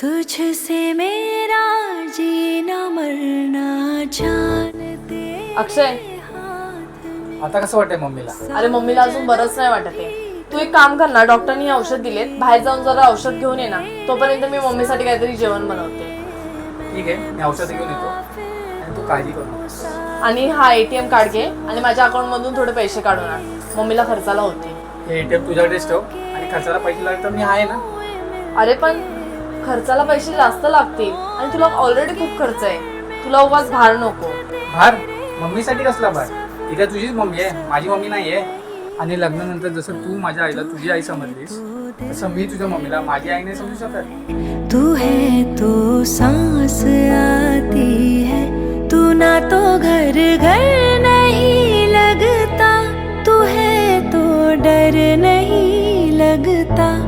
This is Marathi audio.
तुझसे मेरा जीना मरना जानते अक्षय, आता कसं वाटतंय मम्मीला? अरे मम्मीला अजून बरंच नाही वाटत आहे. तू एक काम कर ना, डॉक्टरनी औषध दिलेत, बाहेर जाऊन जरा औषध घेऊन ये ना. तोपर्यंत मी मम्मीसाठी काहीतरी जेवण बनवते. ठीक आहे, मी औषध घेऊन येतो आणि तू काळजी करू नकोस. आणि हा ATM कार्ड घे आणि माझ्या अकाउंट मधून थोडे पैसे काढून आण. मम्मीला खर्चाला होते. हे ATM तुझ्याकडेच ठेव आणि खर्चाला पैसे लागले तर मी आहे ना. अरे पण खर्चाला पैसे जास्त लागतील आणि तुला ऑलरेडी खूप खर्च आहे. तुला उगाच भार नको. भार? मम्मीसाठी कसला भार? ती काय तुझीच मम्मी आहे, माझी मम्मी नाही आहे. आणि लग्नानंतर जसं तू माझ्या आईला तुझी आई समजलीस तसं मी तुझ्या मम्मीला माझी आई नाही समजू शकत. तू है तो सांस आती है, तू ना तो घर घर